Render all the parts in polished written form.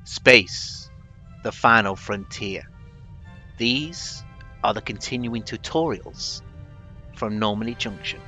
Space, the final frontier. These are the continuing tutorials from Normandy Junction.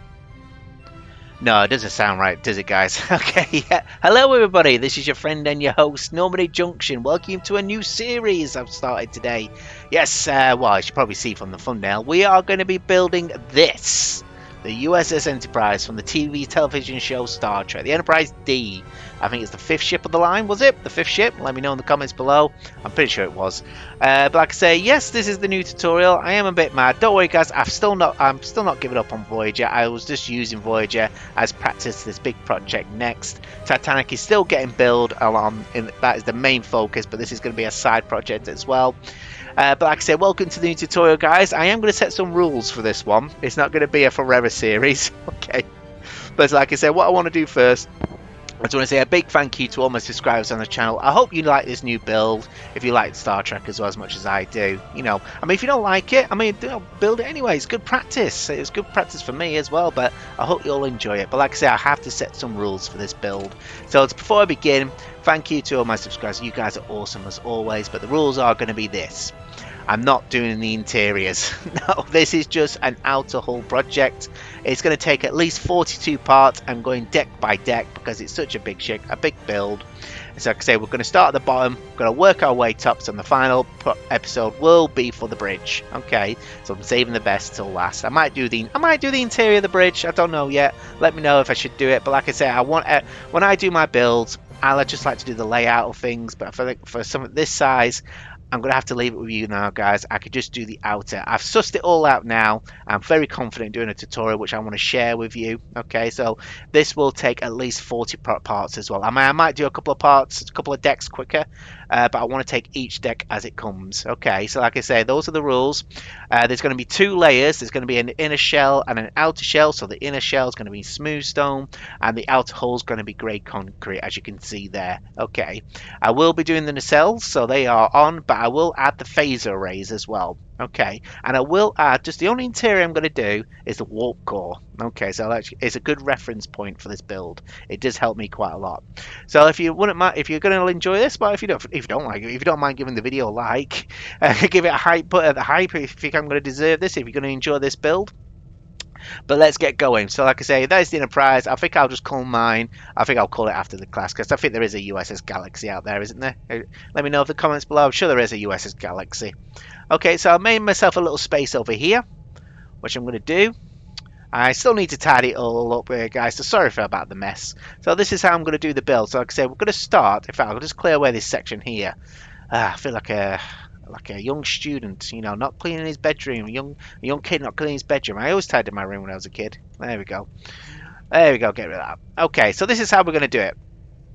No, it doesn't sound right, does it, guys? Okay, yeah. Hello, everybody. This is your friend and your host, Normandy Junction. Welcome to a new series I've started today. Yes, well, as you probably see from the thumbnail, we are going to be building this. The USS Enterprise from the TV television show Star Trek. The Enterprise-D. I think it's the fifth ship of the line, was it? The fifth ship? Let me know in the comments below. I'm pretty sure it was. But like I say, yes, this is the new tutorial. I am a bit mad. Don't worry, guys. I'm still not giving up on Voyager. I was just using Voyager as practice for this big project next. Titanic is still getting built along, and that is the main focus. But this is going to be a side project as well. But like I said, welcome to the new tutorial, guys. I am going to set some rules for this one. It's not going to be a forever series, okay? But like I said, what I want to do first, I just want to say a big thank you to all my subscribers on the channel. I hope you like this new build, if you like Star Trek as well as much as I do. You know, I mean, if you don't like it, I mean, build it anyway. It's good practice. It's good practice for me as well, but I hope you'll enjoy it. But like I say, I have to set some rules for this build. So before I begin, thank you to all my subscribers. You guys are awesome as always, but the rules are going to be this. I'm not doing the interiors. No, this is just an outer hull project. It's going to take at least 42 parts. I'm going deck by deck because it's such a big ship, a big build. So like I say, we're going to start at the bottom, we're going to work our way tops, and the final episode will be for the bridge. Okay, so I'm saving the best till last. I might do the interior of the bridge. I don't know yet. Let me know if I should do it. But like I say, I want when I do my builds, I just like to do the layout of things. But for some of this size, I'm going to have to leave it with you now, guys. I could just do the outer. I've sussed it all out now. I'm very confident doing a tutorial, which I want to share with you. Okay, so this will take at least 40 parts as well. I might do a couple of parts, a couple of decks quicker, but I want to take each deck as it comes. Okay, so like I say, those are the rules. There's going to be two layers. There's going to be an inner shell and an outer shell. So the inner shell is going to be smooth stone, and the outer hull is going to be grey concrete, as you can see there. Okay, I will be doing the nacelles, so they are on, but I will add the phaser arrays as well. Okay, and I will add, just the only interior I'm going to do is the warp core. Okay, so it's a good reference point for this build. It does help me quite a lot. So if you wouldn't mind, if you're going to enjoy this, but if you don't like it, if you don't mind giving the video a like, give it a hype, put a hype if you think I'm going to deserve this, if you're going to enjoy this build. But let's get going. So like I say, there's the Enterprise. I think I'll just call mine. I think I'll call it after the class, because I think there is a USS Galaxy out there, isn't there? Let me know in the comments below. I'm sure there is a USS Galaxy. Okay, so I made myself a little space over here, which I'm going to do. I still need to tidy it all up here, guys, so sorry about the mess. So this is how I'm going to do the build. So like I say, we're going to start. In fact, I'll just clear away this section here. I feel like a young student, you know, not cleaning his bedroom. A young kid not cleaning his bedroom. I always tidied my room when I was a kid. There we go. There we go. Get rid of that. Okay, so this is how we're going to do it.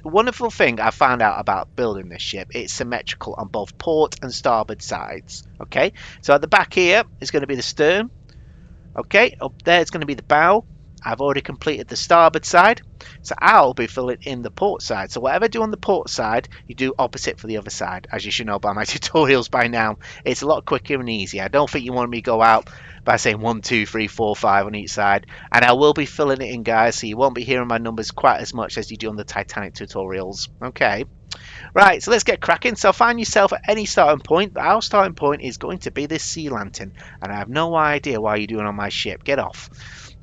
The wonderful thing I found out about building this ship, it's symmetrical on both port and starboard sides. Okay, so at the back here is going to be the stern. Okay, up there it's going to be the bow. I've already completed the starboard side, so I'll be filling in the port side. So whatever I do on the port side, you do opposite for the other side, as you should know by my tutorials by now. It's a lot quicker and easier. I don't think you want me to go out by saying 1, 2, 3, 4, 5 on each side. And I will be filling it in, guys, so you won't be hearing my numbers quite as much as you do on the Titanic tutorials. Okay. Right, so let's get cracking. So find yourself at any starting point. Our starting point is going to be this sea lantern, and I have no idea why you're doing on my ship. Get off.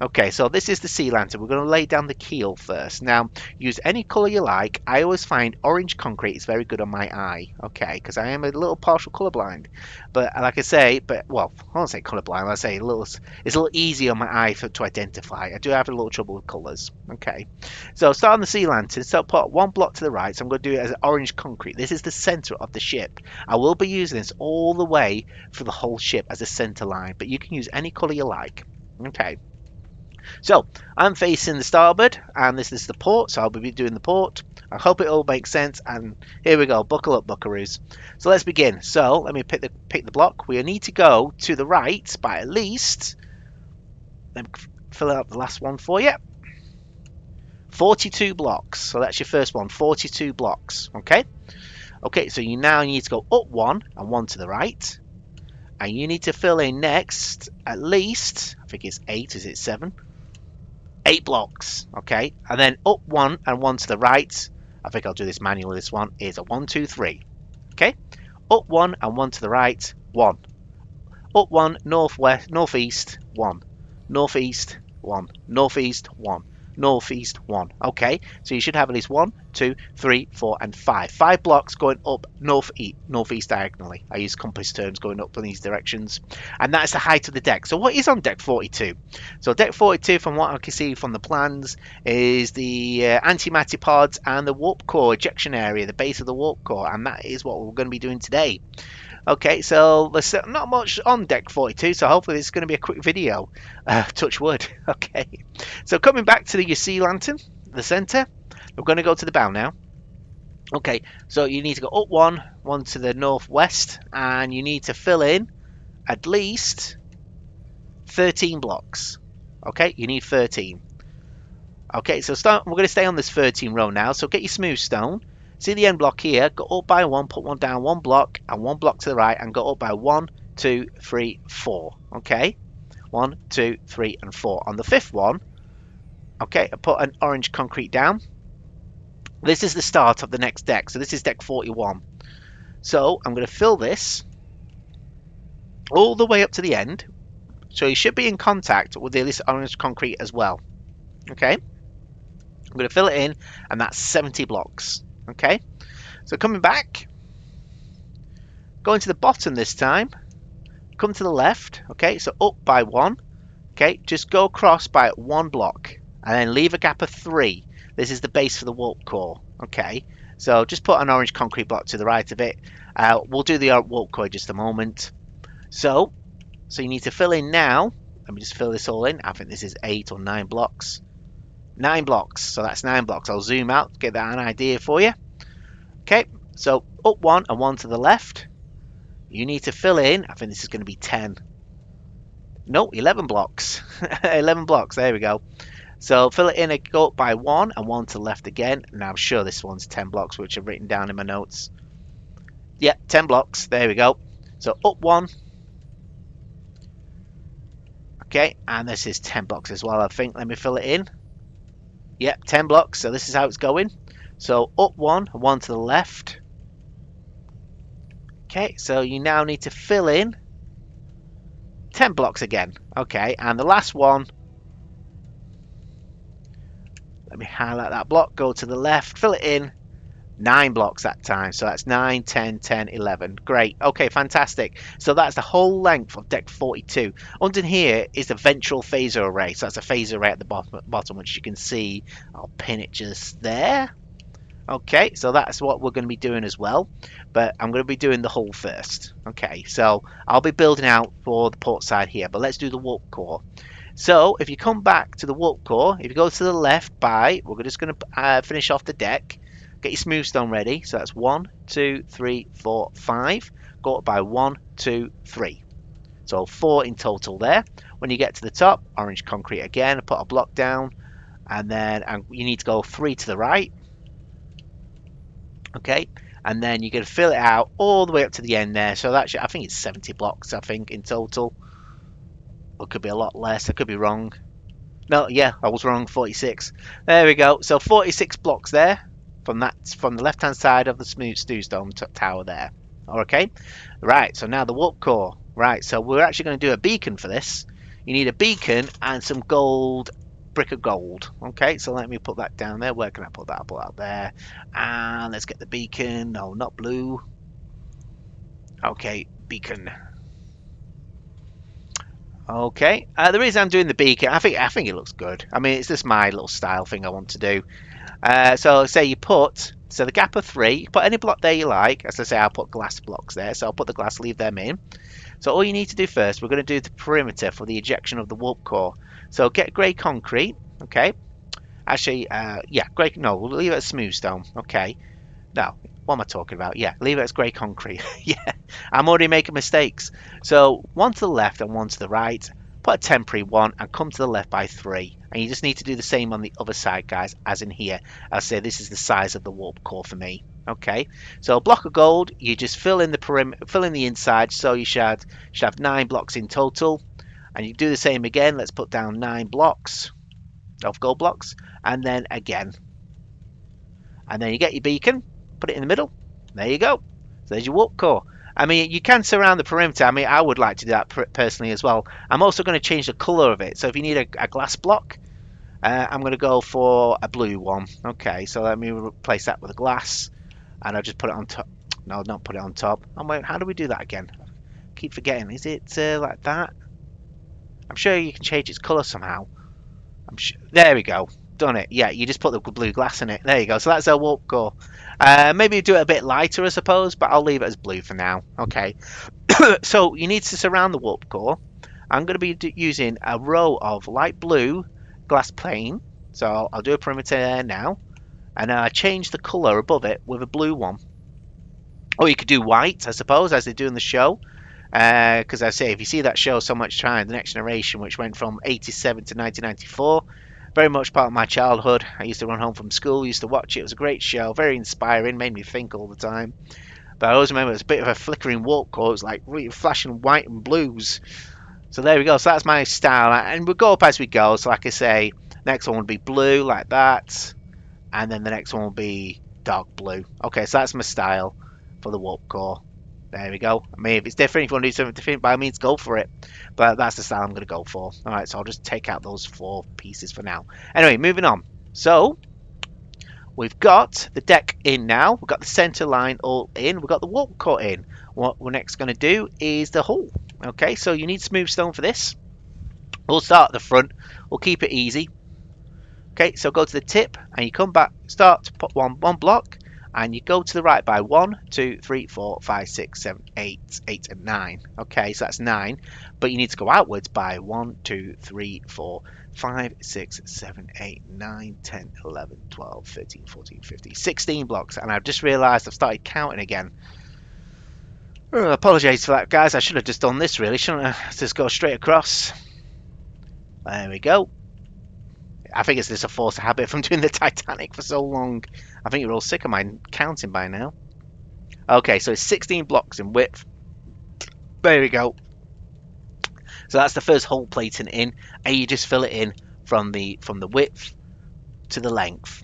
Okay, so this is the sea lantern. We're going to lay down the keel first. Now, use any colour you like. I always find orange concrete is very good on my eye, okay, because I am a little partial colourblind. But like I say, well, I won't say colourblind, I say it's a little easier on my eye to identify. I do have a little trouble with colours, okay. So start on the sea lantern, so put one block to the right, so I'm going to do it as orange concrete. This is the centre of the ship. I will be using this all the way for the whole ship as a centre line, but you can use any colour you like, okay. So I'm facing the starboard, and this is the port, so I'll be doing the port. I hope it all makes sense, and here we go. Buckle up, buckaroos. So let's begin. So let me pick the block. We need to go to the right by at least, let me fill out the last one for you, 42 blocks. So that's your first one, 42 blocks. Okay, so you now need to go up one and one to the right, and you need to fill in next at least, I think it's 8, is it 7? 8 blocks, okay, and then up one and one to the right, I think I'll do this manually. This one is a 1, 2, 3. Okay, up 1 and 1 to the right, 1. Up 1, northwest, northeast, 1. Northeast, 1. Northeast, 1. Northeast, 1. Okay, so you should have at least 1, 2, 3, 4, and 5. 5 blocks going up northeast diagonally. I use compass terms going up in these directions. And that's the height of the deck. So what is on deck 42? So deck 42, from what I can see from the plans, is the antimatter pods and the warp core ejection area, the base of the warp core. And that is what we're going to be doing today. Okay, so there's not much on deck 42, so hopefully this is going to be a quick video. Touch wood. Okay, so coming back to your sea lantern, the center, we're going to go to the bow now. Okay, so you need to go up 1, 1 to the northwest, and you need to fill in at least 13 blocks. Okay, you need 13. Okay, so we're going to stay on this 13 row now, so get your smooth stone. See the end block here, go up by 1, put 1 down, 1 block, and 1 block to the right, and go up by 1, 2, 3, 4. Okay, 1, 2, 3, and 4. On the 5th one, okay, I put an orange concrete down. This is the start of the next deck, so this is deck 41. So I'm going to fill this all the way up to the end, so you should be in contact with this orange concrete as well. Okay, I'm going to fill it in, and that's 70 blocks. Okay, so coming back, going to the bottom this time, come to the left. Okay, so up by 1. Okay, just go across by 1 block and then leave a gap of 3. This is the base for the warp core. Okay, so just put an orange concrete block to the right of it. We'll do the warp core in just a moment. So you need to fill in now. Let me just fill this all in. I think this is 8 or 9 blocks. 9 blocks, so that's 9 blocks. I'll zoom out, get that an idea for you. Okay, so up 1 and 1 to the left. You need to fill in, I think this is going to be 10. No, 11 blocks. 11 blocks, there we go. So fill it in and go up by 1 and 1 to the left again. Now I'm sure this one's 10 blocks, which I've written down in my notes. Yeah, 10 blocks, there we go. So up 1. Okay, and this is 10 blocks as well, I think. Let me fill it in. Yep, 10 blocks, so this is how it's going. So up 1, 1 to the left. Okay, so you now need to fill in 10 blocks again. Okay, and the last one, let me highlight that block, go to the left, fill it in, 9 blocks that time. So that's 9, 10, 10, 11. Great. Okay, fantastic. So that's the whole length of deck 42. Under here is the ventral phaser array. So that's a phaser array at the bottom, which you can see. I'll pin it just there. Okay, so that's what we're going to be doing as well. But I'm going to be doing the hull first. Okay, so I'll be building out for the port side here. But let's do the warp core. So if you come back to the warp core, if you go to the left we're just going to finish off the deck. Get your smooth stone ready. So that's 1, 2, 3, 4, 5. Go up by 1, 2, 3. So 4 in total there. When you get to the top, orange concrete again. Put a block down, and then you need to go 3 to the right. Okay, and then you're going to fill it out all the way up to the end there. So that's, I think it's 70 blocks. I think in total. Or it could be a lot less. I could be wrong. No, yeah, I was wrong. 46. There we go. So 46 blocks there. From the left hand side of the smooth stone tower there. Okay, right, so now the warp core. Right, so we're actually going to do a beacon for this. You need a beacon and some gold, brick of gold. Okay, so let me put that down there. Where can I put that? I'll put that there. And let's get the beacon. No, not blue. Okay, beacon. Okay, the reason I'm doing the beacon, I think it looks good. I mean, it's just my little style thing I want to do. So say you put, the gap of 3, you put any block there you like. As I say, I'll put glass blocks there, so I'll put the glass, leave them in. So all you need to do first, we're going to do the perimeter for the ejection of the warp core. So get grey concrete, okay. Actually, yeah, grey, no, we'll leave it as smooth stone, okay. No, what am I talking about? Yeah, leave it as grey concrete. Yeah, I'm already making mistakes. So 1 to the left and 1 to the right. Put a temporary 1 and come to the left by 3. And you just need to do the same on the other side, guys, as in here. I'll say this is the size of the warp core for me. Okay, so a block of gold, you just fill in the perimeter, fill in the inside, so you should have 9 blocks in total. And you do the same again. Let's put down 9 blocks of gold blocks, and then again. And then you get your beacon, put it in the middle. There you go. So there's your warp core. I mean, you can surround the perimeter. I mean, I would like to do that personally as well. I'm also going to change the color of it. So if you need a glass block, I'm going to go for a blue one. Okay, so let me replace that with a glass. And I'll just put it on top. No, not put it on top. Oh, wait, how do we do that again? I keep forgetting. Is it like that? I'm sure you can change its color somehow. There we go. Done it. Yeah, you just put the blue glass in it. There you go. So that's our warp core. Maybe do it a bit lighter, I suppose, but I'll leave it as blue for now. Okay. So you need to surround the warp core. I'm going to be using a row of light blue glass pane. So I'll do a perimeter there now. And I change the color above it with a blue one. Or you could do white, I suppose, as they do in the show. Because I say, if you see that show so much time, The Next Generation, which went from 87 to 1994, very much part of my childhood. I used to run home from school, used to watch it. It was a great show, very inspiring, made me think all the time. But I always remember it was a bit of a flickering warp core. It was like really flashing white and blues. So there we go. So that's my style. And we'll go up as we go. So like I say, next one would be blue, like that. And then the next one will be dark blue. Okay, so that's my style for the warp core. There we go. I mean, if it's different, if you want to do something different, by all means, go for it. But that's the style I'm going to go for. All right, so I'll just take out those 4 pieces for now. Anyway, moving on. So we've got the deck in now. We've got the center line all in. We've got the warp core in. What we're next going to do is the hull. Okay, so you need smooth stone for this. We'll start at the front. We'll keep it easy. Okay, so go to the tip and you come back, start to put one block. And you go to the right by 1, 2, 3, 4, 5, 6, 7, 8, 8 and 9. Okay, so that's 9. But you need to go outwards by 1, 2, 3, 4, 5, 6, 7, 8, 9, 10, 11, 12, 13, 14, 15, 16 blocks. And I've just realised I've started counting again. Apologise for that, guys. I should have just done this, really. Shouldn't I? Just go straight across. There we go. I think it's just a force of habit from doing the Titanic for so long. I think you're all sick of my counting by now. Okay, so it's 16 blocks in width. There we go. So that's the first hull plating in, and you just fill it in from the width to the length.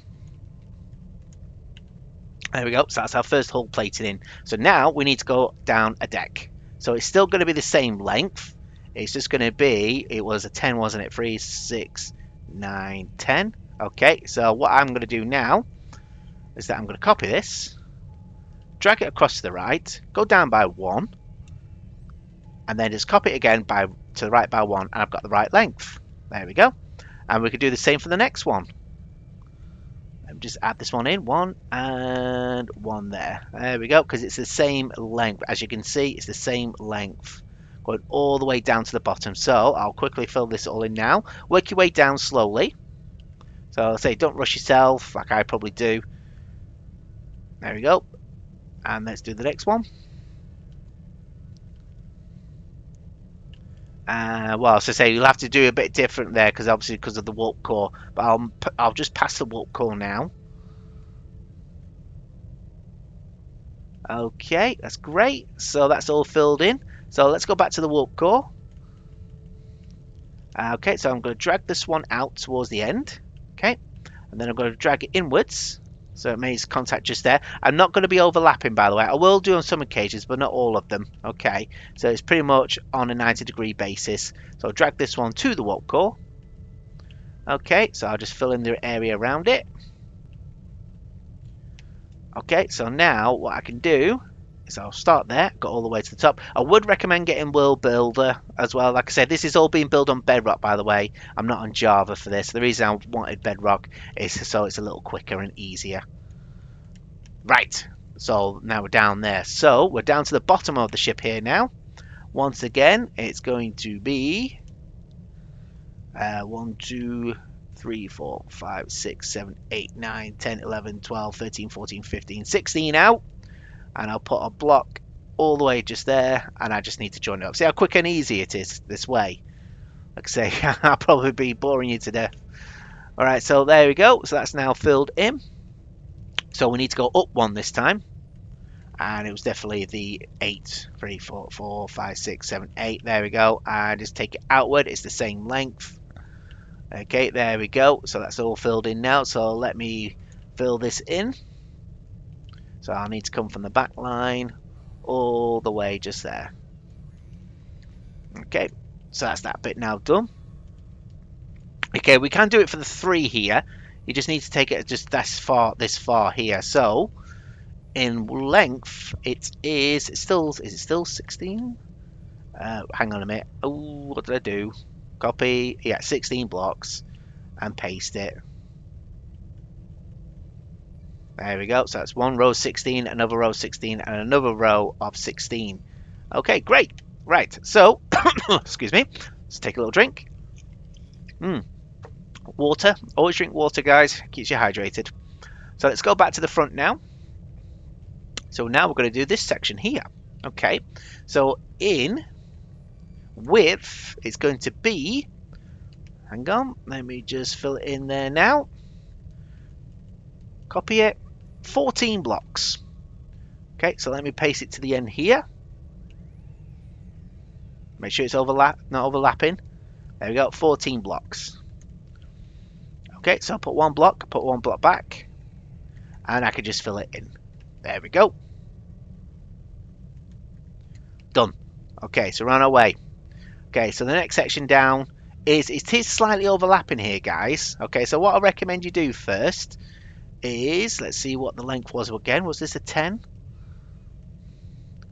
There we go. So that's our first hull plating in. So now we need to go down a deck. So it's still going to be the same length. It's just going to be, it was a 10, wasn't it? 3, 6, 9, 10. Okay, so what I'm going to do now is that I'm going to copy this, drag it across to the right, go down by 1, and then just copy it again to the right by 1, and I've got the right length. There we go. And we could do the same for the next one. Just add this one in, 1 and 1 there. There we go, because it's the same length. As you can see, it's the same length, going all the way down to the bottom. So I'll quickly fill this all in now. Work your way down slowly. So I'll say, don't rush yourself, like I probably do. There we go. And let's do the next one. Well, as I say, you'll have to do a bit different there, because obviously because of the warp core. But I'll just pass the warp core now. Okay, that's great. So that's all filled in. So let's go back to the warp core. Okay, so I'm going to drag this one out towards the end. Okay, and then I'm going to drag it inwards. So it makes contact just there. I'm not going to be overlapping, by the way. I will do on some occasions, but not all of them. Okay, so it's pretty much on a 90-degree basis. So I'll drag this one to the warp core. Okay, so I'll just fill in the area around it. Okay, so now what I can do is I'll start there, go all the way to the top. I would recommend getting World Builder as well. Like I said, this is all being built on Bedrock, by the way. I'm not on Java for this. The reason I wanted Bedrock is so it's a little quicker and easier. Right, so now we're down there. So we're down to the bottom of the ship here now. Once again, it's going to be 1, 2, 3, 4, 5, 6, 7, 8, 9, 10, 11, 12, 13, 14, 15, 16 out. And I'll put a block all the way just there, and I just need to join it up. See how quick and easy it is this way. Like I say, I'll probably be boring you to death. Alright, so there we go. So that's now filled in. So we need to go up 1 this time. And it was definitely the 8, 3, 4, 4, 5, 6, 7, 8. There we go. And just take it outward. It's the same length. Okay, there we go. So that's all filled in now. So let me fill this in. So I'll need to come from the back line all the way just there. Okay, so that's that bit now done. Okay, we can do it for the 3 here. You just need to take it just this far here. So in length, it is still 16? Hang on a minute. Oh, what did I do? Copy. Yeah, 16 blocks and paste it. There we go. So that's one row 16, another row 16, and another row of 16. Okay, great. Right. So, excuse me. Let's take a little drink. Water. Always drink water, guys. Keeps you hydrated. So let's go back to the front now. So now we're going to do this section here. Okay. So in width, it's going to be, hang on, let me just fill it in there now. Copy it. 14 blocks. Okay, so let me paste it to the end here. Make sure it's not overlapping. There we go, 14 blocks. Okay, so I'll put one block back, and I can just fill it in. There we go. Done. Okay, so we're on our way. Okay, so the next section down is, it is slightly overlapping here, guys. Okay, so what I recommend you do first is, let's see what the length was again. Was this a 10?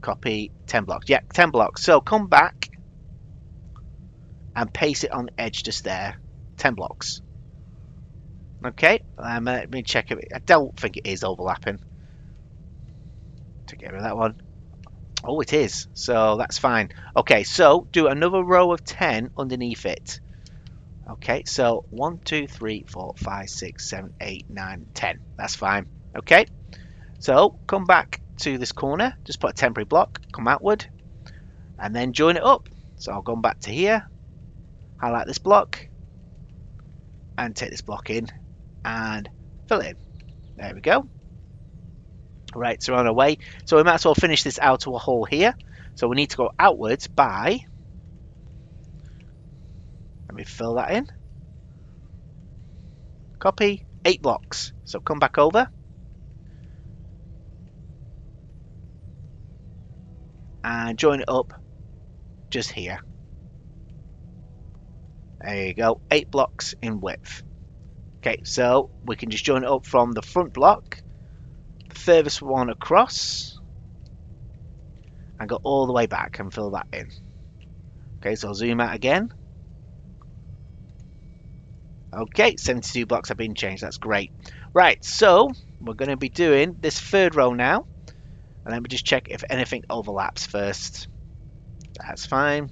Copy 10 blocks. Yeah, 10 blocks. So come back and paste it on the edge just there. 10 blocks. Okay, let me check it. I don't think it is overlapping. To get rid of that one. Oh, it is. So that's fine. Okay, so do another row of 10 underneath it. Okay, so 1, 2, 3, 4, 5, 6, 7, 8, 9, 10. That's fine. Okay, so come back to this corner. Just put a temporary block. Come outward. And then join it up. So I'll go back to here. Highlight this block. And take this block in. And fill it in. There we go. Right, so we're on our way. So we might as well finish this outer hole here. So we need to go outwards by, let me fill that in. Copy, 8 blocks. So come back over. And join it up just here. There you go, 8 blocks in width. Okay, so we can just join it up from the front block, the furthest one across, and go all the way back and fill that in. Okay, so I'll zoom out again. Okay, 72 blocks have been changed. That's great. Right, so we're going to be doing this 3rd row now. And let me just check if anything overlaps first. That's fine.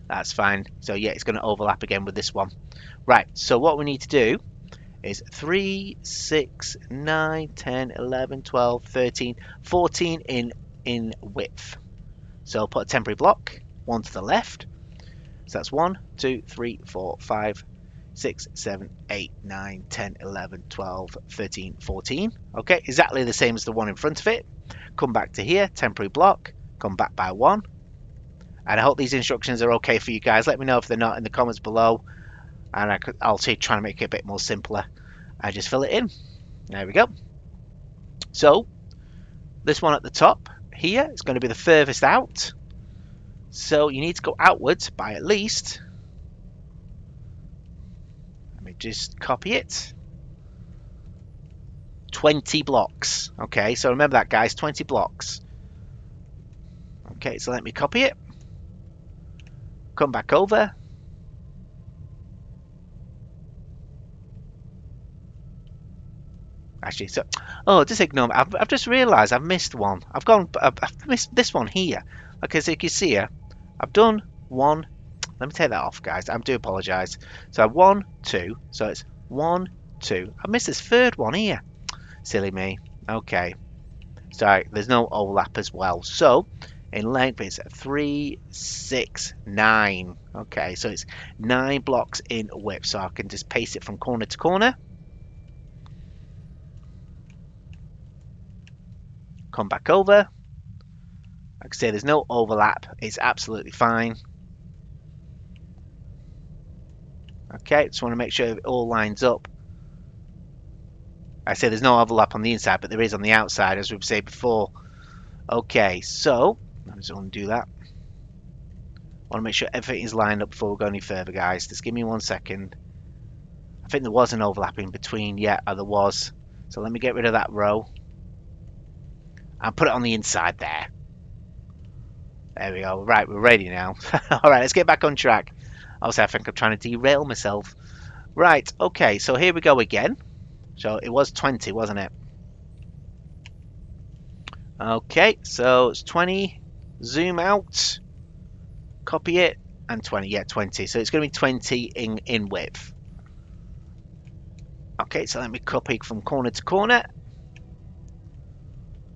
That's fine. So yeah, it's going to overlap again with this one. Right, so what we need to do is 3, 6, 9, 10, 11, 12, 13, 14 in width. So I'll put a temporary block, one to the left. So that's 1, 2, 3, 4, 5, 6, 7, 8, 9, 10, 11, 12, 13, 14. Okay, exactly the same as the one in front of it. Come back to here, temporary block, come back by 1. And I hope these instructions are okay for you guys. Let me know if they're not in the comments below. And I'll try to make it a bit more simpler. I just fill it in. There we go. So, this one at the top here is going to be the furthest out. So you need to go outwards by at least, let me just copy it, 20 blocks. Okay, so remember that, guys, 20 blocks. Okay, so let me copy it, come back over, actually, so, oh, just ignore me. I've just realised I've missed one. I've missed this one here. Okay, so you can see here, I've done one. Let me take that off, guys. I do apologise. So 1, 2. So it's 1, 2. I missed this 3rd one here. Silly me. Okay. Sorry, there's no overlap as well. So in length, it's 3, 6, 9. Okay, so it's 9 blocks in width. So I can just paste it from corner to corner. Come back over. Like I say, there's no overlap. It's absolutely fine. Okay, just want to make sure it all lines up. I say there's no overlap on the inside, but there is on the outside, as we've said before. Okay, so I'm just going to do that. I want to make sure everything is lined up before we go any further, guys. Just give me 1 second. I think there was an overlap in between. Yeah, there was. So let me get rid of that row and put it on the inside there. There we go. Right, we're ready now. All right, let's get back on track. Also, I think I'm trying to derail myself. Right, okay, so here we go again. So it was 20, wasn't it? Okay, so it's 20. Zoom out. Copy it. And 20. Yeah, 20. So it's going to be 20 in width. Okay, so let me copy from corner to corner.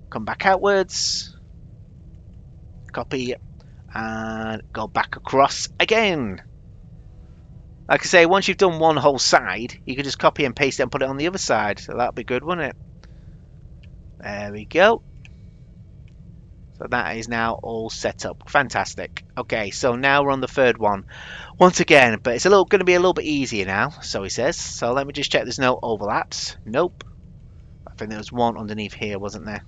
Come back outwards. Copy. And go back across again. Like I say, once you've done one whole side, you can just copy and paste it and put it on the other side. So that'll be good, wouldn't it? There we go. So that is now all set up. Fantastic. Okay, so now we're on the third one. Once again, but it's going to be a little bit easier now, so he says. So let me just check there's no overlaps. Nope. I think there was one underneath here, wasn't there?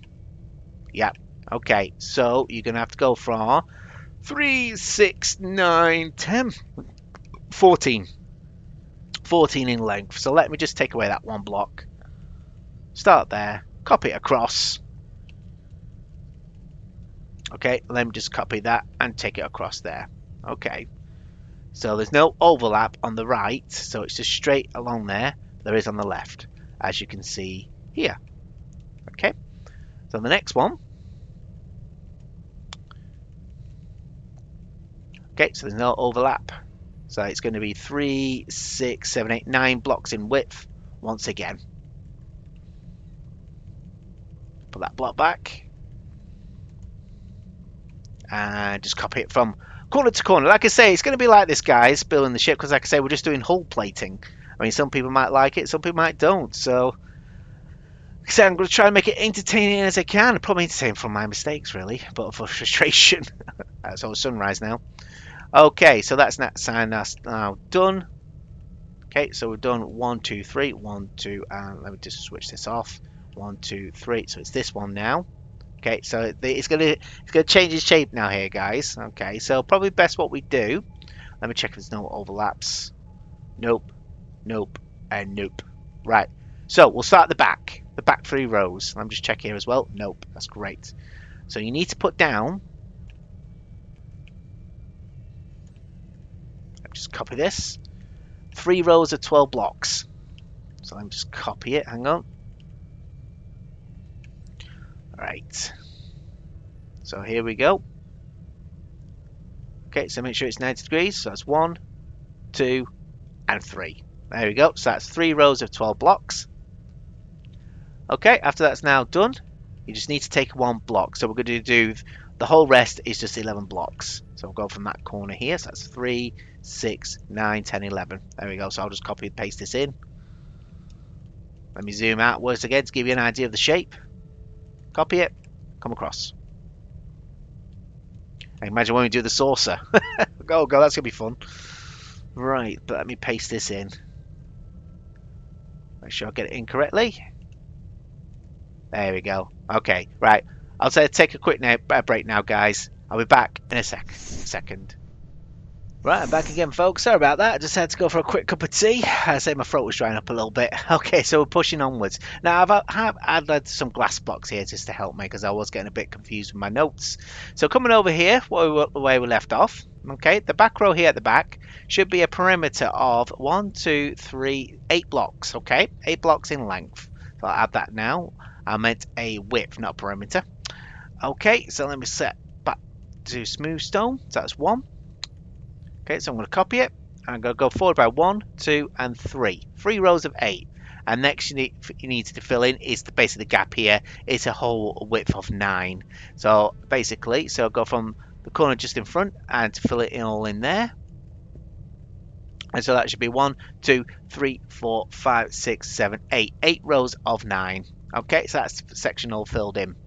Yeah. Okay, so you're going to have to go from 3, 6, 9, 10, 14. 14 in length. So let me just take away that one block. Start there. Copy it across. Okay, let me just copy that and take it across there. Okay. So there's no overlap on the right, so it's just straight along there. There is on the left, as you can see here. Okay. So the next one. Okay, so there's no overlap. So it's going to be 3, 6, 7, 8, 9 blocks in width once again. Put that block back. And just copy it from corner to corner. Like I say, it's going to be like this, guys, building the ship, because like I say, we're just doing hull plating. I mean, some people might like it, some people might don't. So, like I say, I'm going to try and make it entertaining as I can. Probably entertaining from my mistakes, really, but for frustration. It's all sunrise now. Okay, so that's now done. Okay, so we've done 1, 2, 3, 1, 2, and let me just switch this off. 1, 2, 3. So it's this one now. Okay, so it's gonna change its shape now here, guys. Okay, so probably best what we do. Let me check if there's no overlaps. Nope, nope, and nope. Right. So we'll start at the back 3 rows. Let me just check here as well. Nope, that's great. So you need to put down. Let me just copy this. 3 rows of 12 blocks. So let me just copy it. Hang on. Right, so here we go. Okay, so make sure it's 90 degrees. So that's 1, 2, and 3. There we go. So that's 3 rows of 12 blocks. Okay, after that's now done, you just need to take 1 block. So we're going to do the whole rest is just 11 blocks. So we'll go from that corner here. So that's 3, 6, 9, 10, 11. There we go. So I'll just copy and paste this in. Let me zoom out once again to give you an idea of the shape. Copy it, come across. I imagine when we do the saucer. Oh god, that's gonna be fun. Right, but let me paste this in. Make sure I get it in correctly. There we go. Okay, right. I'll say take a quick break now, guys. I'll be back in a second. Right, I'm back again, folks. Sorry about that. I just had to go for a quick cup of tea. I say my throat was drying up a little bit. Okay, so we're pushing onwards. Now, I've added some glass blocks here just to help me, because I was getting a bit confused with my notes. So coming over here, the way we left off. Okay, the back row here at the back should be a perimeter of 1, 2, 3, 8 blocks. Okay, 8 blocks in length. So I'll add that now. I meant a width, not a perimeter. Okay, so let me set back to smooth stone. So that's 1. Okay, so I'm going to copy it, and I'm going to go forward by 1, 2, and 3. 3 rows of 8. And next you need to fill in is basically the gap here. It's a whole width of 9. So basically, so I'll go from the corner just in front and to fill it all in there. And so that should be 1, 2, 3, 4, 5, 6, 7, 8. 8 rows of 9. Okay, so that's the section all filled in.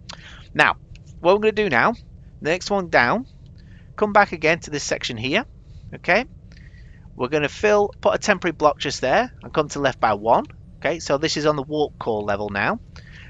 Now, what we're going to do now, the next one down, come back again to this section here. Okay, we're going to put a temporary block just there and come to left by 1. Okay, so this is on the warp core level now.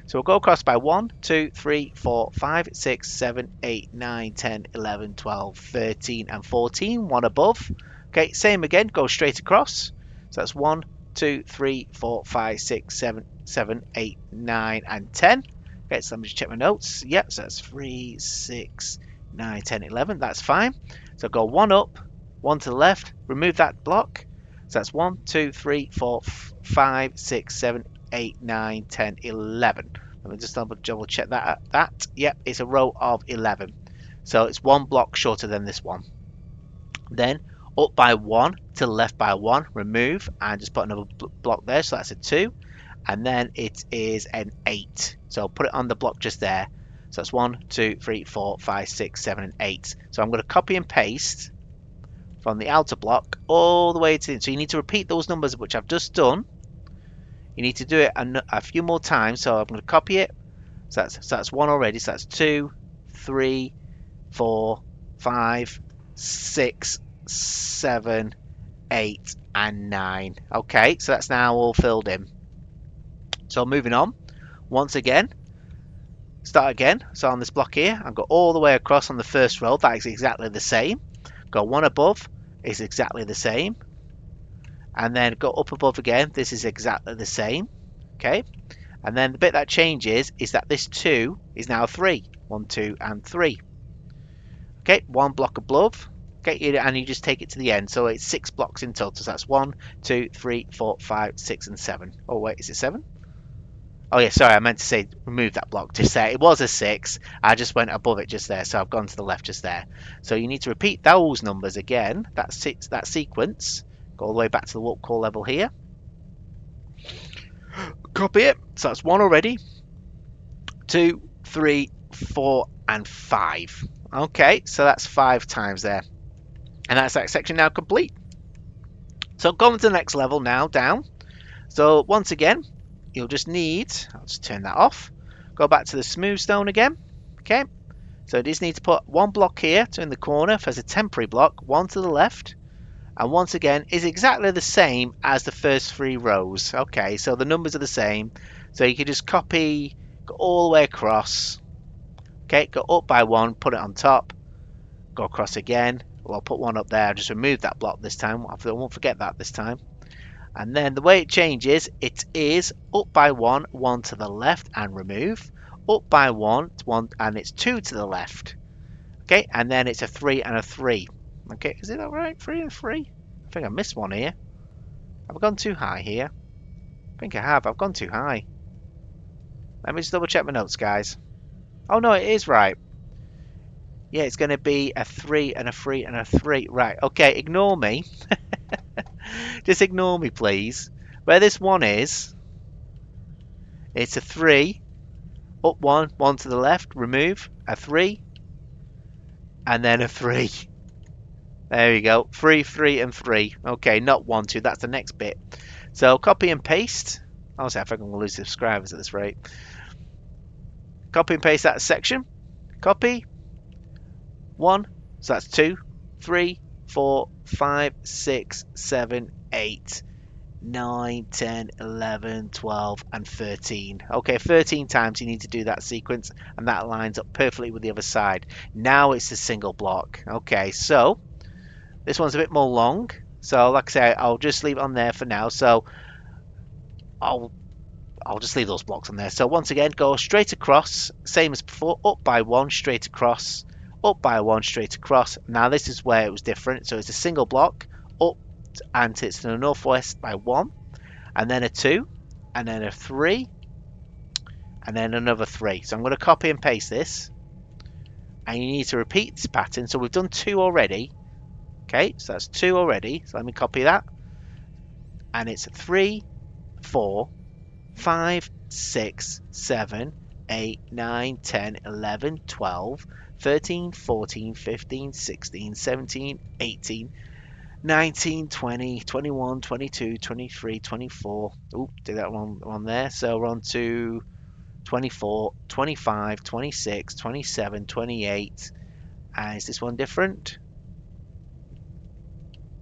So we'll go across by 1, 2, 3, 4, 5, 6, 7, 8, 9, 10, 11, 12, 13, and 14. One above. Okay, same again, go straight across. So that's 1, 2, 3, 4, 5, 6, 7, 8, 9, and 10. Okay, so let me just check my notes. Yep, so that's 3, 6, 9, 10, 11. That's fine. So go one up, one to the left, remove that block. So that's 1, 2, 3, 4, 5, 6, 7, 8, 9, 10, 11. Let me just double check that. Yep, it's a row of 11. So it's one block shorter than this one. Then up by 1, to the left by 1, remove, and just put another block there. So that's a 2. And then it is an 8. So put it on the block just there. So that's 1, 2, 3, 4, 5, 6, 7, and 8. So I'm going to copy and paste from the outer block all the way to in. So you need to repeat those numbers which I've just done. You need to do it a few more times. So I'm going to copy it. So that's 1 already. So that's 2, 3, 4, 5, 6, 7, 8, and 9. Okay, so that's now all filled in. So moving on. Once again, start again. So on this block here, I've got all the way across on the first row. That is exactly the same. Go one above is exactly the same. And then go up above again. This is exactly the same. Okay. And then the bit that changes is that this 2 is now 3. 1, 2, and 3. Okay, one block above. Okay, and you just take it to the end. So it's 6 blocks in total. So that's 1, 2, 3, 4, 5, 6, and 7. Oh, wait, is it 7? Oh yeah, sorry, I meant to say remove that block just there. It was a 6. I just went above it just there, so I've gone to the left just there. So you need to repeat those numbers again. That sequence. Go all the way back to the warp core level here. Copy it. So that's 1 already. 2, 3, 4, and 5. Okay, so that's 5 times there. And that's that section now complete. So going to the next level now, down. So once again, you'll just need, I'll just turn that off, go back to the smooth stone again. Okay, so you just need to put one block here to in the corner as a temporary block, one to the left, and once again is exactly the same as the first 3 rows. Okay, so the numbers are the same, so you can just copy, go all the way across. Okay, go up by 1, put it on top, go across again. Well, I'll put one up there, just remove that block this time, I won't forget that this time. And then the way it changes, it is up by 1, 1 to the left and remove. Up by 1, and it's 2 to the left. Okay, and then it's a 3 and a 3. Okay, is it all right? 3 and 3? I think I missed one here. Have I gone too high here? I think I have. I've gone too high. Let me just double check my notes, guys. Oh no, it is right. Yeah, it's going to be a 3 and a 3 and a 3. Right, okay, ignore me. Just ignore me, please. Where this 1 is, it's a 3, up 1, 1 to the left, remove, a 3, and then a 3. There you go, 3, 3, and 3. Okay, not 1, 2, that's the next bit. So copy and paste. Honestly, I think I'm going to lose subscribers at this rate. Copy and paste that section. Copy. 1, so that's 2, 3, 4, 5, 6, 7, 8, 9, 10, 11, 12, and 13. Okay, 13 times you need to do that sequence, and that lines up perfectly with the other side. Now it's a single block. Okay, so this one's a bit more long. So like I say, I'll just leave it on there for now. So I'll just leave those blocks on there. So once again, go straight across, same as before, up by 1, straight across, up by 1, straight across. Now this is where it was different. So it's a single block, up and it's to the northwest by 1, and then a 2, and then a 3, and then another 3. So I'm going to copy and paste this, and you need to repeat this pattern. So we've done 2 already. Okay, so that's 2 already. So let me copy that, and it's 3, 4, 5, 6, 7, 8, 9, 10, 11, 12, 13, 14, 15, 16, 17, 18, 19, 20, 21, 22, 23, 24. Oop, did that one there. So we're on to 24, 25, 26, 27, 28. And is this one different?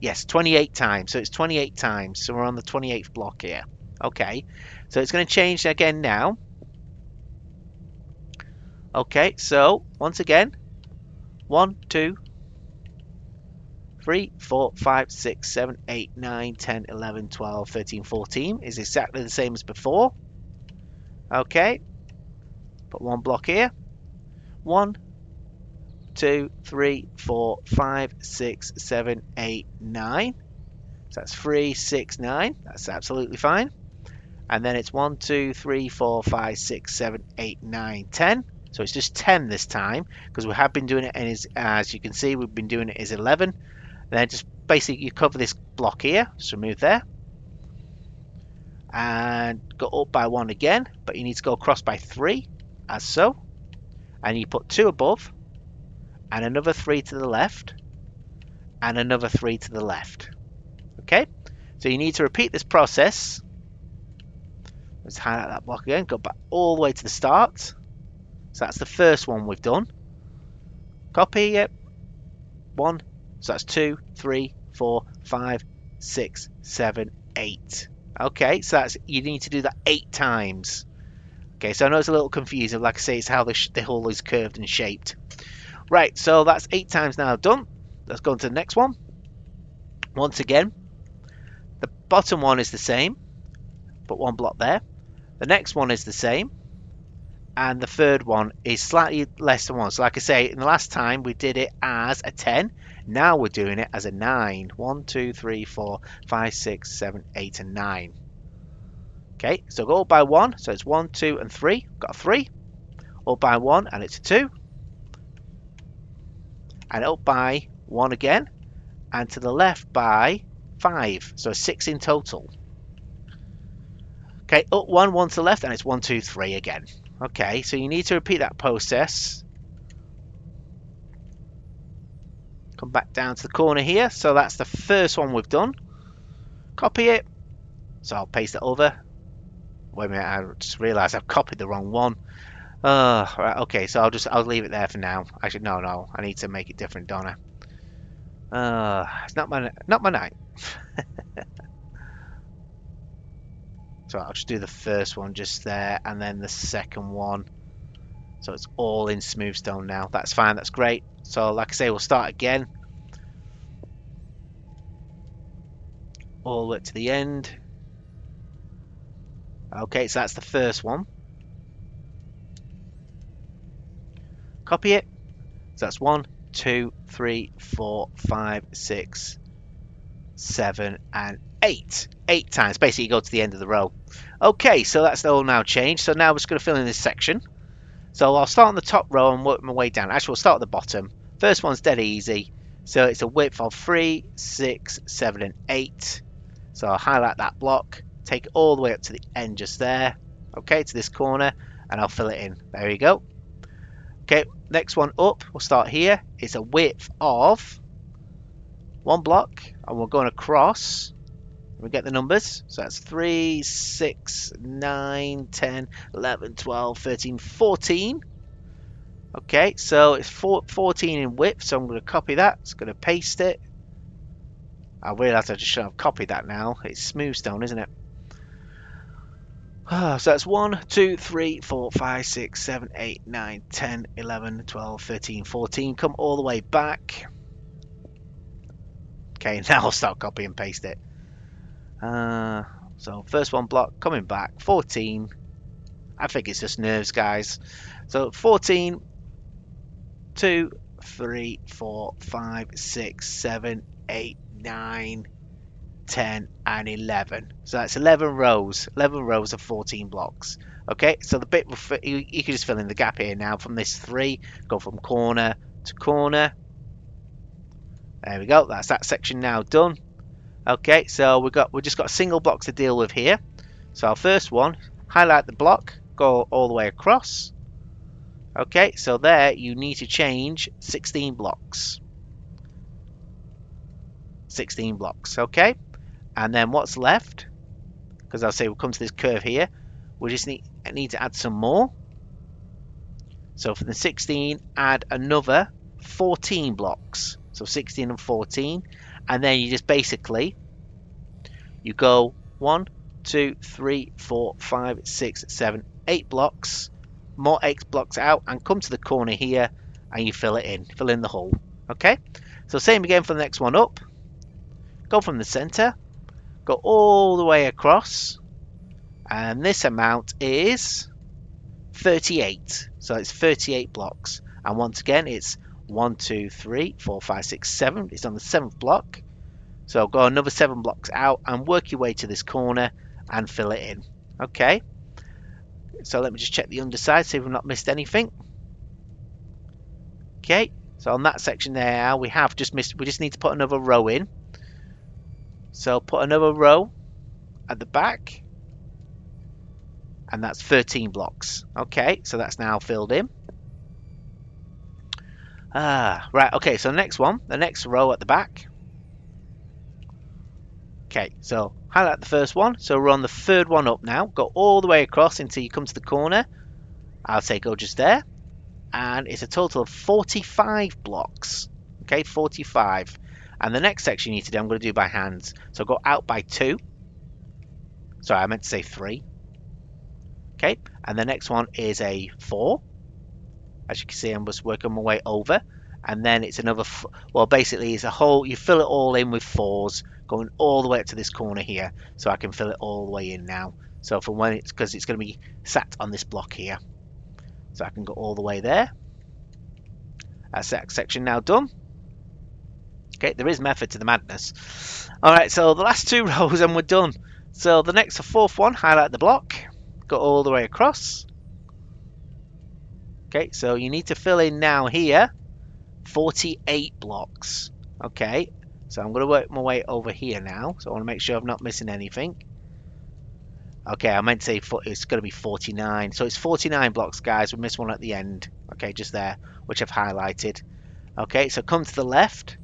Yes, 28 times. So it's 28 times. So we're on the 28th block here. Okay, so it's going to change again now. Okay, so once again, 1, 2, 3, 4, 5, 6, 7, 8, 9, 10, 11, 12, 13, 14 is exactly the same as before. Okay, put one block here. 1, 2, 3, 4, 5, 6, 7, 8, 9. So that's 3, 6, 9. That's absolutely fine. And then it's 1, 2, 3, 4, 5, 6, 7, 8, 9, 10. So it's just 10 this time because we have been doing it as you can see, we've been doing it as 11. Then just basically you cover this block here, so remove there. And go up by 1 again, but you need to go across by 3, as so. And you put 2 above, and another 3 to the left, and another 3 to the left. Okay, so you need to repeat this process. Let's highlight that block again, go back all the way to the start. So that's the first one we've done. Copy it. 1, so that's 2, 3, 4, 5, 6, 7, 8. Okay, so that's, you need to do that 8 times. Okay, so I know it's a little confusing. Like I say, it's how the hull is curved and shaped. Right, so that's 8 times now done. Let's go on to the next one. Once again, the bottom one is the same. Put one block there. The next one is the same. And the third one is slightly less than 1. So like I say, in the last time we did it as a 10. Now we're doing it as a 9. 1, 2, 3, 4, 5, 6, 7, 8, and 9. Okay, so go up by 1. So it's 1, 2, and 3. Got a 3. Up by 1, and it's a 2. And up by 1 again. And to the left by 5. So 6 in total. Okay, up 1, 1 to the left, and it's 1, 2, 3 again. Okay, so you need to repeat that process. Come back down to the corner here. So that's the first one we've done. Copy it. So I'll paste it over. Wait a minute, I just realised I've copied the wrong one. Right, okay, so I'll leave it there for now. Actually, no, I need to make it different, don't I? It's not my night. So I'll just do the first one just there, and then the second one. So it's all in smooth stone now. That's fine, that's great. So like I say, we'll start again. All the way to the end. Okay, so that's the first one. Copy it. So that's 1, 2, 3, 4, 5, 6, 7, and 8. 8 times. Basically, you go to the end of the row. Okay, so that's all now changed. So now we're just going to fill in this section. So I'll start on the top row and work my way down. Actually, we'll start at the bottom. First one's dead easy. So it's a width of 3, 6, 7, and 8. So I'll highlight that block. Take it all the way up to the end just there. Okay, to this corner. And I'll fill it in. There you go. Okay, next one up. We'll start here. It's a width of 1 block. And we're going across. We get the numbers. So that's 3, 6, 9, 10, 11, 12, 13, 14. Okay, so it's 14 in width. So I'm going to copy that. It's going to paste it. I realise I just should have copied that now. It's smooth stone, isn't it? So that's 1, 2, 3, 4, 5, 6, 7, 8, 9, 10, 11, 12, 13, 14. Come all the way back. Okay, now I'll start copy and paste it. So first one block coming back 14. I think it's just nerves, guys. So 14, 2, 3, 4, 5, 6, 7, 8, 9, 10, and 11. So that's 11 rows. 11 rows of 14 blocks. Okay, so the bit you can just fill in the gap here now from this 3. Go from corner to corner. There we go. That's that section now done. Okay, so we've just got a single block to deal with here. So our first one, highlight the block, go all the way across. Okay, so there you need to change 16 blocks. 16 blocks, okay? And then what's left, because I'll say we'll come to this curve here, we just need to add some more. So for the 16, add another 14 blocks. So 16 and 14. And then you just basically, you go 1, 2, 3, 4, 5, 6, 7, 8 blocks. More 8 blocks out and come to the corner here and you fill it in. Fill in the hole. Okay? So same again for the next one up. Go from the center. Go all the way across. And this amount is 38. So it's 38 blocks. And once again, it's 1, 2, 3, 4, 5, 6, 7. It's on the 7th block. So go another 7 blocks out and work your way to this corner and fill it in. Okay. So let me just check the underside, see if we've not missed anything. Okay. So on that section there, we just need to put another row in. So put another row at the back. And that's 13 blocks. Okay. So that's now filled in. Right. Okay. So next one, the next row at the back. Okay, so highlight the first one. So we're on the 3rd one up now. Go all the way across until you come to the corner. I'll say go just there. And it's a total of 45 blocks. Okay, 45. And the next section you need to do, I'm going to do by hands. So go out by 2. Sorry, I meant to say 3. Okay, and the next one is a 4. As you can see, I'm just working my way over. And then it's another, well, basically it's a whole, you fill it all in with 4s, going all the way up to this corner here. So I can fill it all the way in now. So from when because it's going to be sat on this block here. So I can go all the way there. That's that section now done. Okay, there is method to the madness. All right, so the last 2 rows and we're done. So the next, the 4th one, highlight the block, go all the way across. Okay, so you need to fill in now here 48 blocks. Okay, so I'm going to work my way over here now. So I want to make sure I'm not missing anything. Okay, I meant to say it's going to be 49. So it's 49 blocks, guys. We missed one at the end. Okay, just there, which I've highlighted. Okay, so come to the left.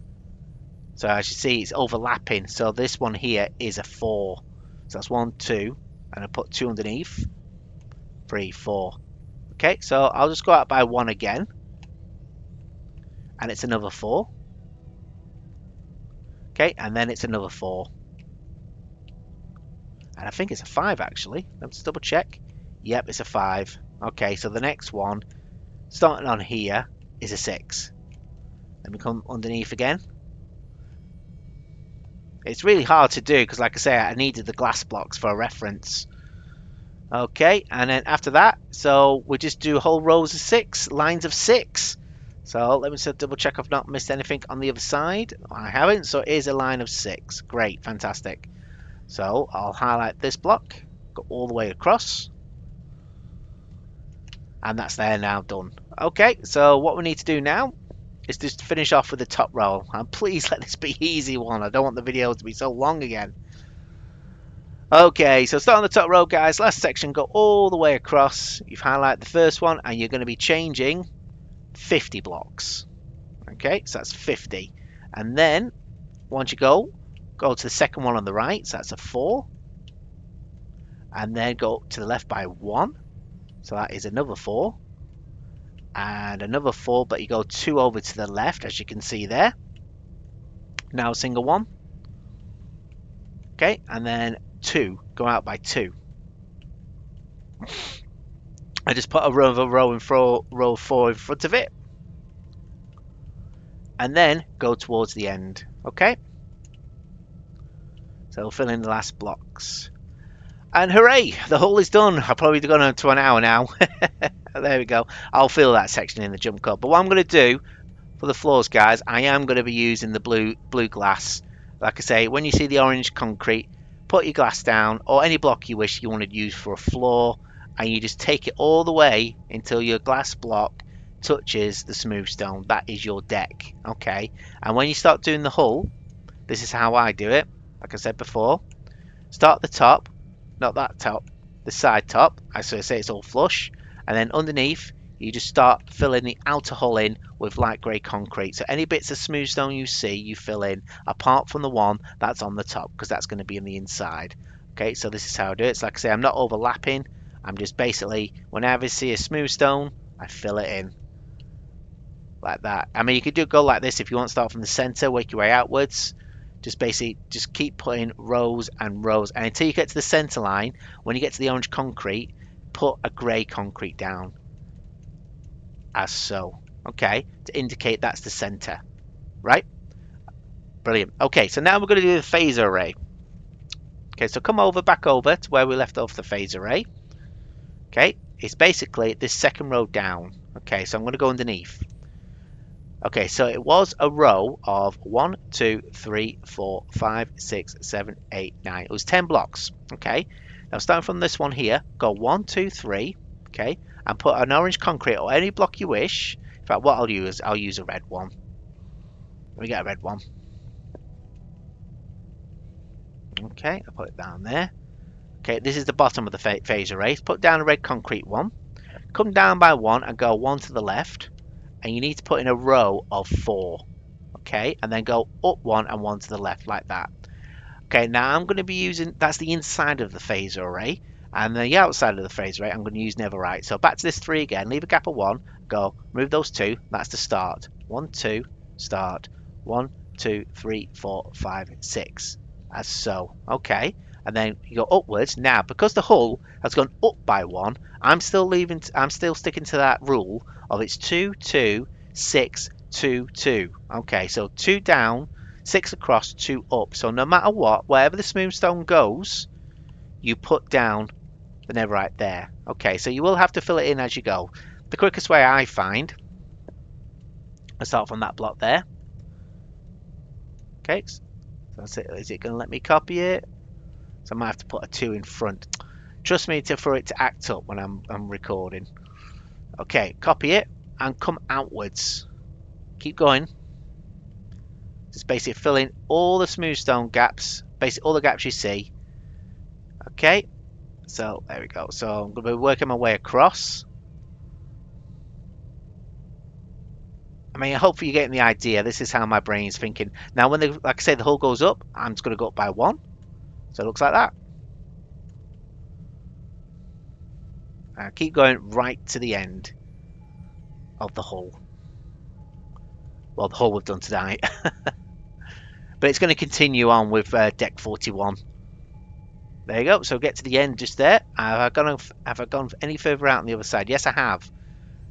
So as you see, it's overlapping. So this one here is a 4. So that's 1, 2, and I put 2 underneath. 3, 4. Okay, so I'll just go out by 1 again. And it's another 4. Okay, and then it's another 4. And I think it's a 5 actually. Let's double check. Yep, it's a 5. Okay, so the next one, starting on here, is a 6. Let me come underneath again. It's really hard to do because, like I say, I needed the glass blocks for a reference. Okay, and then after that, so we just do whole rows of 6, lines of 6. So let me just double check I've not missed anything on the other side. I haven't, so it is a line of 6. Great, fantastic. So I'll highlight this block, go all the way across. And that's there now, done. Okay, so what we need to do now is just finish off with the top row. And please let this be easy one. I don't want the video to be so long again. Okay, so start on the top row, guys. Last section, go all the way across. You've highlighted the first one, and you're going to be changing 50 blocks. Okay, so that's 50. And then, once you go to the second one on the right. So that's a 4. And then go to the left by 1. So that is another 4. And another 4, but you go 2 over to the left, as you can see there. Now a single 1. Okay, and then 2. Go out by 2. I just put a row in row 4 in front of it. And then go towards the end. Okay? So we'll fill in the last blocks. And hooray! The hole is done. I've probably gone on to an hour now. There we go. I'll fill that section in the jump cut. But what I'm going to do for the floors, guys, I am going to be using the blue glass. Like I say, when you see the orange concrete, put your glass down, or any block you wish you want to use for a floor, and you just take it all the way until your glass block touches the smooth stone. That is your deck. Okay? And when you start doing the hull, this is how I do it. Like I said before, start at the top, not that top, the side top. I say it's all flush, and then underneath you just start filling the outer hull in with light grey concrete. So any bits of smooth stone you see, you fill in, apart from the one that's on the top, because that's going to be on the inside. Okay, so this is how I do it. It's like I say, I'm not overlapping. I'm just basically, whenever I see a smooth stone, I fill it in like that. I mean, you could go like this if you want to start from the center, work your way outwards. Just basically just keep putting rows and rows, and until you get to the center line. When you get to the orange concrete, put a grey concrete down, as so. Okay, to indicate that's the center, right? Brilliant. Okay, so now we're going to do the phasor array. Okay, so come over, back over to where we left off the phasor array. Okay, it's basically this second row down. Okay, so I'm going to go underneath. Okay, so it was a row of 1, 2, 3, 4, 5, 6, 7, 8, 9. It was 10 blocks. Okay, now starting from this one here, go 1, 2, 3. Okay, and put an orange concrete or any block you wish. In fact, what I'll use a red one. Let me get a red one. Okay, I'll put it down there. Okay, this is the bottom of the phase array. Put down a red concrete one. Come down by one and go one to the left. And you need to put in a row of 4. Okay, and then go up one and one to the left like that. Okay, now I'm going to be using, that's the inside of the phasor array. And the outside of the phasor array, I'm going to use netherite. So back to this 3 again. Leave a gap of 1. Go, move those 2. That's the start. 1, 2, start. 1, 2, 3, 4, 5, 6. As so. Okay. And then you go upwards. Now, because the hull has gone up by 1, I'm still sticking to that rule of it's 2, 2, 6, 2, 2. Okay, so 2 down, 6 across, 2 up. So no matter what, wherever the smooth stone goes, you put down the netherite there. Okay, so you will have to fill it in as you go. The quickest way I find, I start from that block there. Okay, so that's it. Is it going to let me copy it? So I might have to put a 2 in front. Trust me for it to act up when I'm recording. Okay, copy it and come outwards. Keep going. Just basically fill in all the smooth stone gaps. Basically all the gaps you see. Okay, so there we go. So I'm going to be working my way across. I mean, hopefully you're getting the idea. This is how my brain's thinking. Now, when like I say, the hull goes up, I'm just going to go up by 1. So it looks like that. Keep going right to the end of the hull. Well, the hull we've done tonight. But it's going to continue on with deck 41. There you go. So get to the end just there. Have I gone any further out on the other side? Yes, I have.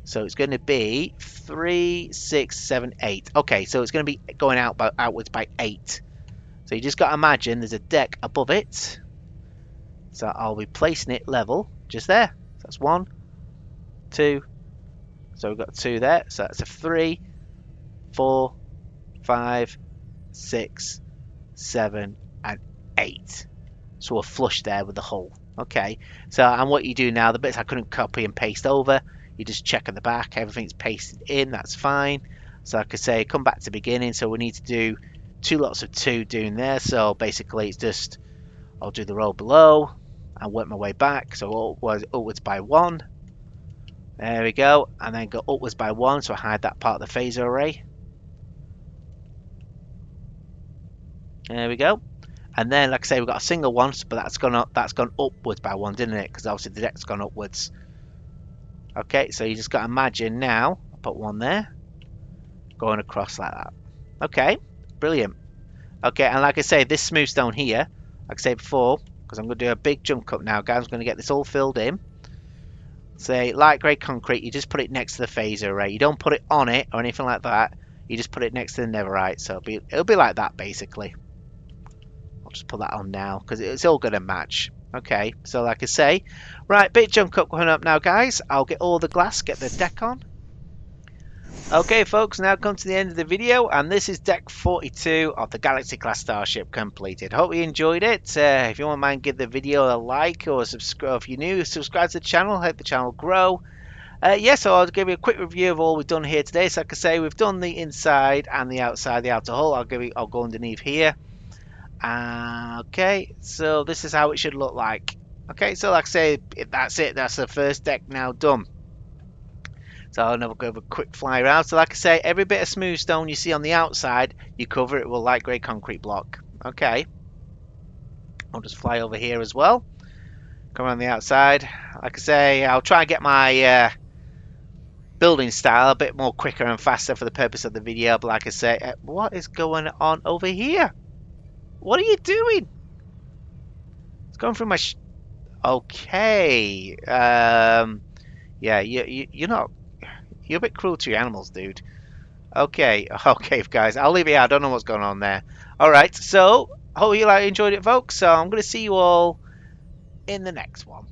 So it's going to be 3, 6, 7, 8. Okay, so it's going to be going outwards by 8. So you just got to imagine there's a deck above it. So I'll be placing it level just there. So that's 1, 2. So we've got 2 there. So that's a 3, 4, 5, 6, 7, and 8. So we're flush there with the hull. Okay. So and what you do now, the bits I couldn't copy and paste over, you just check at the back. Everything's pasted in. That's fine. So like I say, come back to beginning. So we need to do 2 lots of 2 doing there. So basically it's just, I'll do the row below and work my way back. So upwards by 1. There we go. And then go upwards by 1. So I hide that part of the phasor array. There we go. And then, like I say, we've got a single one, but that's gone upwards by 1, didn't it? Because obviously the deck's gone upwards. Okay, so you just got to imagine now. I'll put 1 there, going across like that. Okay, brilliant. Okay, and like I say, this smooth stone here, like I said before, because I'm going to do a big jump cut now, guys. I'm going to get this all filled in. Say light grey concrete. You just put it next to the phasor array. You don't put it on it or anything like that. You just put it next to the netherite. So it'll be like that basically. Just put that on now because it's all going to match. Okay, so like I say, right, big jump cut coming up now, guys. I'll get all the glass, get the deck on. Okay, folks, now come to the end of the video, and this is deck 42 of the Galaxy class starship completed. Hope you enjoyed it. If you won't mind, give the video a like or subscribe. If you're new, subscribe to the channel, help the channel grow. So I'll give you a quick review of all we've done here today. So like I say, we've done the inside and the outside, the outer hull. I'll go underneath here. Okay, so this is how it should look like. Okay, so like I say, that's it. That's the first deck now done. So I'll never go over a quick fly around. So like I say, every bit of smooth stone you see on the outside, you cover it with a light grey concrete block. Okay, I'll just fly over here as well. Come around the outside. Like I say, I'll try and get my building style a bit more quicker and faster for the purpose of the video. But like I say, what is going on over here? What are you doing? It's going through my. Okay. Yeah. You're not. You're a bit cruel to your animals, dude. Okay. Okay, guys. I'll leave it here. I don't know what's going on there. All right. So hope you enjoyed it, folks. So I'm gonna see you all in the next one.